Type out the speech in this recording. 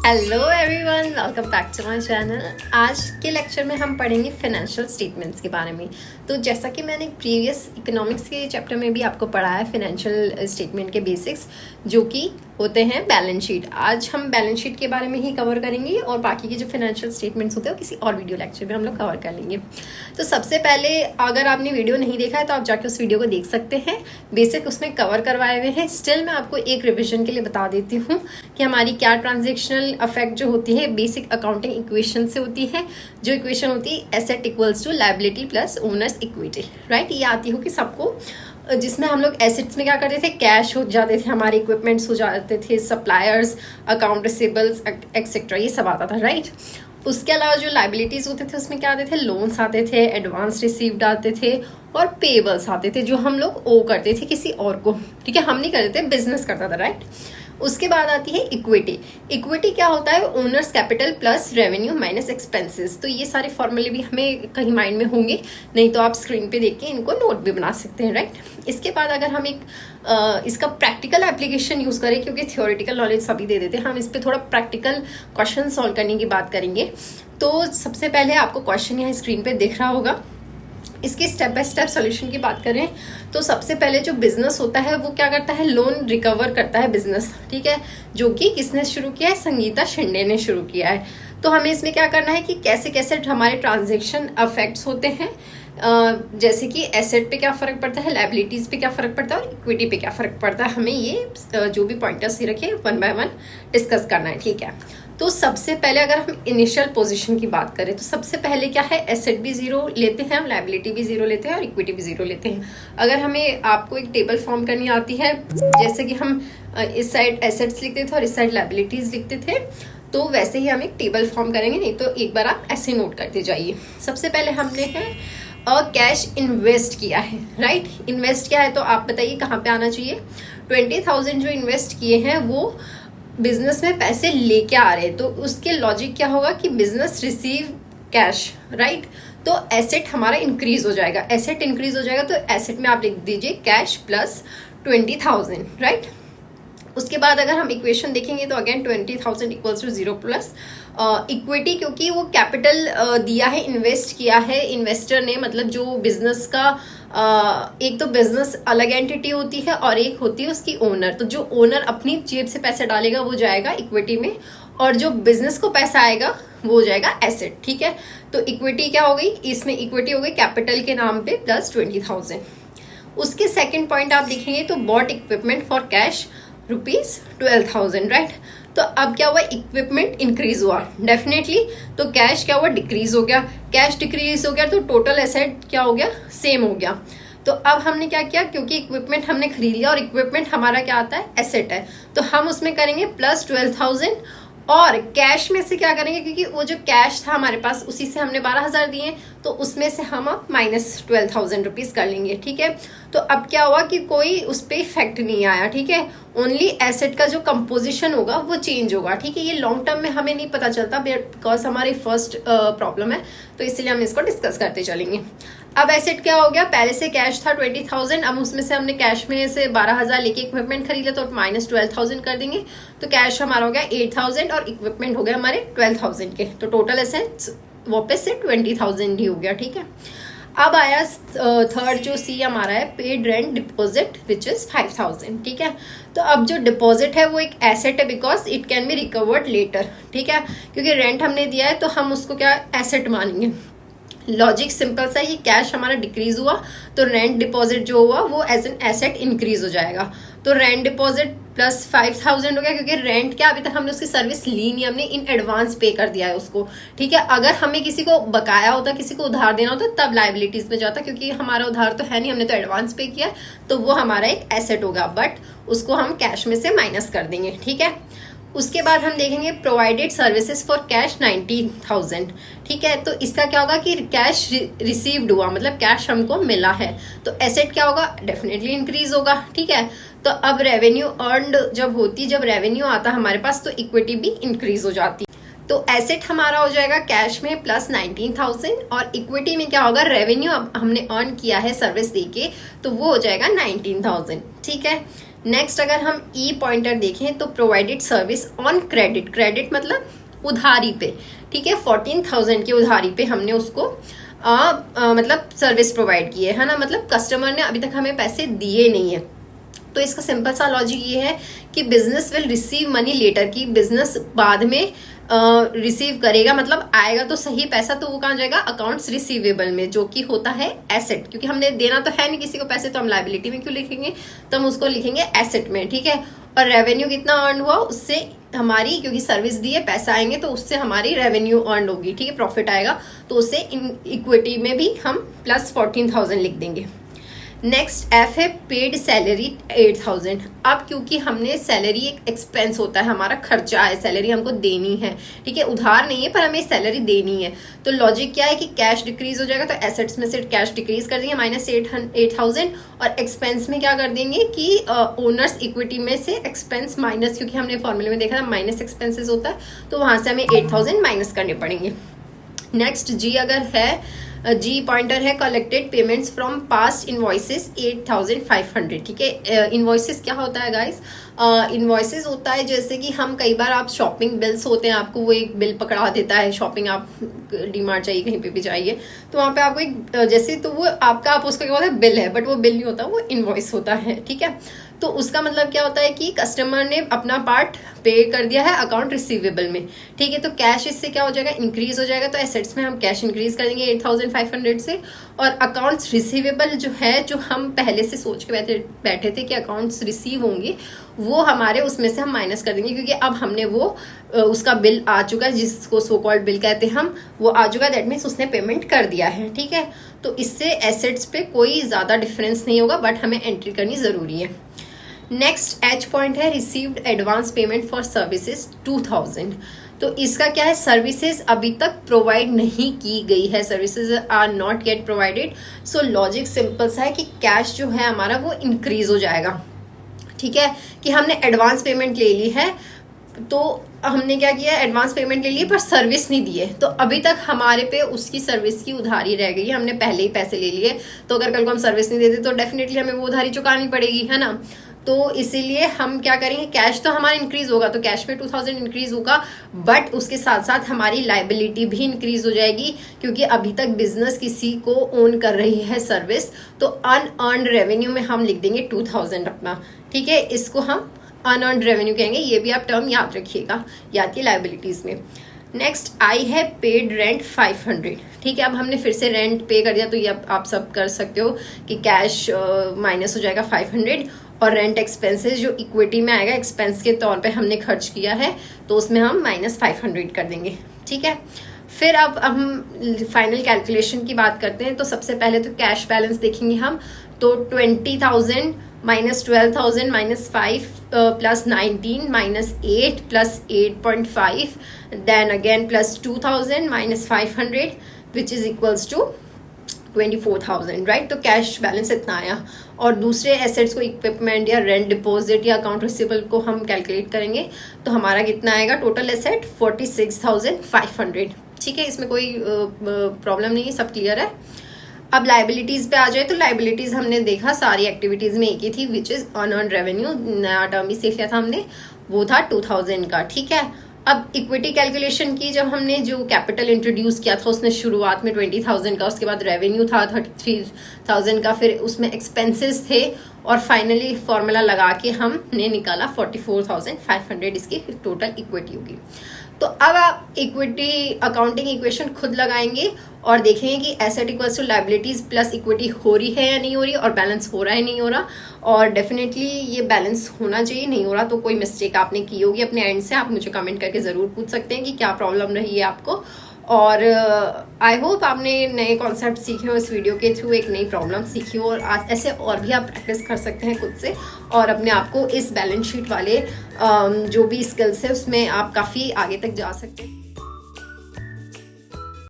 Hello everyone, welcome back to my channel. आज के lecture में हम पढ़ेंगे फाइनेंशियल स्टेटमेंट्स के बारे में। तो जैसा कि मैंने प्रीवियस इकोनॉमिक्स के चैप्टर में भी आपको पढ़ाया है फाइनेंशियल स्टेटमेंट के बेसिक्स, जो कि होते हैं बैलेंस शीट। आज हम बैलेंस शीट के बारे में ही कवर करेंगे और बाकी के जो फाइनेंशियल स्टेटमेंट्स होते हैं वो किसी और वीडियो लेक्चर में हम लोग कवर कर लेंगे। तो सबसे पहले अगर आपने वीडियो नहीं देखा है तो आप जाके उस वीडियो को देख सकते हैं। बेसिक उसमें कवर करवाए हुए हैं। स्टिल मैं आपको एक रिविजन के लिए बता देती हूँ कि हमारी क्या ट्रांजेक्शनल अफेक्ट जो होती है बेसिक अकाउंटिंग इक्वेशन से होती है। जो इक्वेशन होती है asset equals to liability plus owners equity, right. ये आती होगी सबको, जिसमें हम लोग एसेट्स में क्या करते थे, कैश हो जाते थे, हमारे इक्विपमेंट्स हो जाते थे, सप्लायर्स, अकाउंट रिसीवेबल्स एक्सेट्रा, ये सब आता था, राइट। उसके अलावा जो लायबिलिटीज होते थे उसमें क्या आते थे, लोन्स आते थे, एडवांस रिसीव्ड आते थे और पेबल्स आते थे जो हम लोग ओ करते थे किसी और को, ठीक है। हम नहीं करते थे, बिजनेस करता था, राइट। उसके बाद आती है इक्विटी। इक्विटी क्या होता है, owners capital plus revenue minus expenses. तो ये सारे फॉर्मूले भी हमें कहीं माइंड में होंगे, नहीं तो आप स्क्रीन पे देख के इनको नोट भी बना सकते हैं, राइट। इसके बाद अगर हम इसका प्रैक्टिकल एप्लीकेशन यूज करें, क्योंकि थियोरेटिकल नॉलेज सभी दे देते हैं, हम इस पर थोड़ा प्रैक्टिकल क्वेश्चन सॉल्व करने की बात करेंगे। तो सबसे पहले आपको क्वेश्चन यहाँ स्क्रीन पे दिख रहा होगा। इसकी स्टेप बाय स्टेप सॉल्यूशन की बात करें तो सबसे पहले जो बिजनेस होता है वो क्या करता है, लोन रिकवर करता है बिजनेस, ठीक है। जो कि किसने शुरू किया है, संगीता शिंदे ने शुरू किया है। तो हमें इसमें क्या करना है कि कैसे कैसे हमारे ट्रांजेक्शन अफेक्ट्स होते हैं, जैसे कि एसेट पे क्या फर्क पड़ता है, लायबिलिटीज पे क्या फर्क पड़ता है और इक्विटी पे क्या फर्क पड़ता है। हमें ये जो भी पॉइंटर्स ही रखे वन बाय वन डिस्कस करना है, ठीक है। तो सबसे पहले अगर हम इनिशियल पोजीशन की बात करें तो सबसे पहले क्या है, एसेट भी जीरो लेते हैं, हम लायबिलिटी भी जीरो लेते हैं और इक्विटी भी जीरो लेते हैं। अगर हमें आपको एक टेबल फॉर्म करनी आती है, जैसे कि हम इस साइड एसेट्स लिखते थे और इस साइड लायबिलिटीज लिखते थे, तो वैसे ही हम एक टेबल फॉर्म करेंगे। नहीं तो एक बार आप ऐसे नोट करते जाइए। सबसे पहले हमने है कैश इन्वेस्ट किया है, राइट। इन्वेस्ट किया है तो आप बताइए कहाँ पे आना चाहिए। 20,000 जो इन्वेस्ट किए हैं वो बिजनेस में पैसे लेके आ रहे हैं, तो उसके लॉजिक क्या होगा कि बिजनेस रिसीव कैश, राइट। तो एसेट हमारा इंक्रीज हो जाएगा। एसेट इंक्रीज हो जाएगा तो एसेट में आप लिख दीजिए कैश प्लस 20,000, राइट। उसके बाद अगर हम इक्वेशन देखेंगे तो again 20,000 equals to 0 plus equity, क्योंकि वो कैपिटल दिया है, इन्वेस्ट किया है इन्वेस्टर ने, मतलब जो बिजनेस का एक तो बिजनेस अलग एंटिटी होती है और एक होती है उसकी ओनर। तो जो ओनर अपनी जेब से पैसे डालेगा वो जाएगा इक्विटी में, और जो बिजनेस को पैसा आएगा वो हो जाएगा एसेट, ठीक है। तो इक्विटी क्या हो गई, इसमें इक्विटी हो गई कैपिटल के नाम पे प्लस 20,000। उसके सेकेंड पॉइंट आप देखेंगे तो bought equipment for cash ₹12,000, right. तो अब क्या हुआ, इक्विपमेंट इंक्रीज हुआ डेफिनेटली, तो कैश क्या हुआ, डिक्रीज हो गया। कैश डिक्रीज हो गया तो टोटल एसेट क्या हो गया, सेम हो गया। तो अब हमने क्या किया, क्योंकि इक्विपमेंट हमने खरीद लिया और इक्विपमेंट हमारा क्या आता है, एसेट है, तो हम उसमें करेंगे प्लस 12,000 और कैश में से क्या करेंगे, क्योंकि वो जो कैश था हमारे पास उसी से हमने 12,000 दिए, तो उसमें से हम अब माइनस 12,000 रुपीज कर लेंगे, ठीक है। तो अब क्या हुआ कि कोई उस पर इफेक्ट नहीं आया, ठीक है। ओनली एसेट का जो कंपोजिशन होगा वो चेंज होगा, ठीक है। ये लॉन्ग टर्म में हमें नहीं पता चलता बिकॉज हमारी फर्स्ट प्रॉब्लम है, तो इसलिए हम इसको डिस्कस करते चलेंगे। अब एसेट क्या हो गया, पहले से कैश था 20,000, अब उसमें से हमने कैश में से 12,000 लेके इक्विपमेंट खरीदा तो माइनस 12,000 कर देंगे, तो कैश हमारा हो गया 8,000 और इक्विपमेंट हो गया हमारे 12,000 के, तो टोटल एसेट्स वापस से 20,000 ही हो गया, ठीक है। अब आया थर्ड जो सी हमारा है, paid rent deposit which is 5,000, ठीक है। तो अब जो डिपॉजिट है वो एक एसेट है because it can be recovered later, ठीक है। क्योंकि रेंट हमने दिया है तो हम उसको क्या एसेट मानेंगे। लॉजिक सिंपल सा, ये कैश हमारा डिक्रीज हुआ तो रेंट डिपॉजिट जो हुआ वो एज एन एसेट इंक्रीज हो जाएगा। तो रेंट डिपॉजिट प्लस 5,000 हो गया, क्योंकि रेंट क्या अभी तक हमने उसकी सर्विस ली नहीं, हमने इन एडवांस पे कर दिया है उसको, ठीक है। अगर हमें किसी को बकाया होता, किसी को उधार देना होता तब लायबिलिटीज में जाता, क्योंकि हमारा उधार तो है नहीं, हमने तो एडवांस पे किया है, तो वो हमारा एक एसेट होगा, बट उसको हम कैश में से माइनस कर देंगे, ठीक है। उसके बाद हम देखेंगे प्रोवाइडेड सर्विसेज फॉर कैश 19,000, ठीक है। तो इसका क्या होगा कि कैश रिसीव्ड हुआ, मतलब कैश हमको मिला है, तो एसेट क्या होगा, डेफिनेटली इंक्रीज होगा, ठीक है। तो अब रेवेन्यू अर्नड जब होती, जब रेवेन्यू आता हमारे पास तो इक्विटी भी इंक्रीज हो जाती, तो एसेट हमारा हो जाएगा कैश में प्लस 19,000 और इक्विटी में क्या होगा, रेवेन्यू अब हमने अर्न किया है सर्विस देके, तो वो हो जाएगा 19,000, ठीक है। नेक्स्ट अगर हम ई पॉइंटर देखें तो provided service on credit, credit मतलब उधारी पे, ठीक है, 14,000 की उधारी पे हमने उसको मतलब सर्विस प्रोवाइड की है ना, मतलब कस्टमर ने अभी तक हमें पैसे दिए नहीं है। तो इसका सिंपल सा लॉजिक ये है कि business will receive money later, की बिजनेस बाद में रिसीव करेगा, मतलब आएगा तो सही पैसा, तो वो कहाँ जाएगा, अकाउंट्स रिसीवेबल में, जो कि होता है एसेट, क्योंकि हमने देना तो है नहीं किसी को पैसे, तो हम लाइबिलिटी में क्यों लिखेंगे, तो हम उसको लिखेंगे एसेट में, ठीक है। और रेवेन्यू कितना अर्न हुआ, उससे हमारी, क्योंकि सर्विस दी है, पैसा आएंगे तो उससे हमारी रेवेन्यू अर्न होगी, ठीक है, प्रॉफिट आएगा, तो उससे इक्विटी में भी हम प्लस 14,000 लिख देंगे। नेक्स्ट एफ है पेड सैलरी 8,000। अब क्योंकि हमने सैलरी एक एक्सपेंस होता है, हमारा खर्चा है, सैलरी हमको देनी है, ठीक है, उधार नहीं है पर हमें सैलरी देनी है। तो लॉजिक क्या है कि कैश डिक्रीज हो जाएगा, तो एसेट्स में से कैश डिक्रीज कर देंगे -8,000, और एक्सपेंस में क्या कर देंगे कि ओनर्स इक्विटी में से एक्सपेंस माइनस, क्योंकि हमने फॉर्मूले में देखा था माइनस एक्सपेंसेस होता है, तो वहां से हमें 8,000 माइनस करने पड़ेंगे। नेक्स्ट जी अगर है, जी पॉइंटर है collected payments from past invoices 8,500, ठीक है। इनवॉइसेस क्या होता है गाइस, इनवॉइसेस होता है जैसे कि हम कई बार आप शॉपिंग बिल्स होते हैं, आपको वो एक बिल पकड़ा देता है, शॉपिंग आप डीमार्ट चाहिए कहीं पे भी जाइए तो वहाँ पे आपको एक जैसे, तो वो आपका, आप उसका क्या होता है, बिल है, बट वो बिल नहीं होता, वो इनवॉइस होता है, ठीक है। तो उसका मतलब क्या होता है कि कस्टमर ने अपना पार्ट पे कर दिया है अकाउंट रिसीवेबल में, ठीक है। तो कैश इससे क्या हो जाएगा, इंक्रीज हो जाएगा, तो एसेट्स में हम कैश इंक्रीज कर देंगे 8,500 से, और अकाउंट्स रिसीवेबल जो है, जो हम पहले से सोच के बैठे थे कि अकाउंट्स रिसीव होंगे, वो हमारे उसमें से हम माइनस कर देंगे, क्योंकि अब हमने वो उसका बिल आ चुका है, जिसको सो कॉल्ड बिल कहते हैं हम, वो आ चुका है, दैट मीन्स उसने पेमेंट कर दिया है, ठीक है। तो इससे एसेट्स पे कोई ज्यादा डिफरेंस नहीं होगा, बट हमें एंट्री करनी जरूरी है। नेक्स्ट एच पॉइंट है received advance payment for services 2,000। तो इसका क्या है, सर्विसेज अभी तक प्रोवाइड नहीं की गई है, services are not yet provided. So logic simple सा है कि कैश जो है हमारा वो इंक्रीज हो जाएगा, ठीक है, कि हमने एडवांस पेमेंट ले ली है, तो हमने क्या किया, एडवांस पेमेंट ले लिए पर सर्विस नहीं दी है, तो अभी तक हमारे पे उसकी सर्विस की उधारी रह गई है, हमने पहले ही पैसे ले लिए, तो अगर कल को हम सर्विस नहीं देते तो डेफिनेटली हमें वो उधारी चुकानी पड़ेगी, है ना। तो इसीलिए हम क्या करेंगे, कैश तो हमारा इंक्रीज होगा, तो कैश में 2,000 इंक्रीज होगा, बट उसके साथ साथ हमारी लाइबिलिटी भी इंक्रीज हो जाएगी, क्योंकि अभी तक बिजनेस किसी को ओन कर रही है सर्विस, तो अनअर्न्ड रेवेन्यू में हम लिख देंगे 2,000 अपना, ठीक है। इसको हम अनअर्न्ड रेवेन्यू कहेंगे, ये भी आप टर्म याद रखिएगा, याद की लाइबिलिटीज में। नेक्स्ट आई है पेड रेंट 500, ठीक है। अब हमने फिर से रेंट पे कर दिया, तो ये आप सब कर सकते हो कि कैश माइनस हो जाएगा 500, और रेंट एक्सपेंसेस जो इक्विटी में आएगा, एक्सपेंस के तौर पे हमने खर्च किया है, तो उसमें हम -500 कर देंगे, ठीक है। फिर अब हम फाइनल कैलकुलेशन की बात करते हैं, तो सबसे पहले तो कैश बैलेंस देखेंगे हम, तो 20,000 -12,000 -5 +19 -8 +8.5, then again +2,000 -500 which is equals to 24,000, right. तो कैश बैलेंस इतना आया, और दूसरे एसेट्स को इक्विपमेंट या रेंट डिपॉजिट या अकाउंट रिसीवेबल को हम कैलकुलेट करेंगे, तो हमारा कितना आएगा, टोटल एसेट 46,500, ठीक है। इसमें कोई प्रॉब्लम नहीं है, सब क्लियर है। अब लाइबिलिटीज पे आ जाए, तो लाइबिलिटीज हमने देखा सारी एक्टिविटीज में एक ही थी, विच इज अनअर्न्ड रेवेन्यू, नया टर्म भी सीख लिया था हमने, वो था 2,000 का, ठीक है। अब इक्विटी कैलकुलेशन की, जब हमने जो कैपिटल इंट्रोड्यूस किया था, उसने शुरुआत में 20,000 का, उसके बाद रेवेन्यू था 33,000 का, फिर उसमें एक्सपेंसेस थे, और फाइनली फॉर्मूला लगा के हमने निकाला 44,500 इसकी टोटल इक्विटी होगी। तो अब आप इक्विटी अकाउंटिंग इक्वेशन खुद लगाएंगे और देखेंगे कि asset equals to liabilities plus equity हो रही है या नहीं हो रही, और बैलेंस हो रहा है नहीं हो रहा, और डेफिनेटली ये बैलेंस होना चाहिए, नहीं हो रहा तो कोई मिस्टेक आपने की होगी अपने एंड से, आप मुझे कमेंट करके ज़रूर पूछ सकते हैं कि क्या प्रॉब्लम रही है आपको। और आई होप आपने नए कॉन्सेप्ट सीखे हो, इस वीडियो के थ्रू एक नई प्रॉब्लम सीखी हो, और आज ऐसे और भी आप प्रैक्टिस कर सकते हैं खुद से, और अपने आप को इस बैलेंस शीट वाले जो भी स्किल्स है उसमें आप काफ़ी आगे तक जा सकते हैं।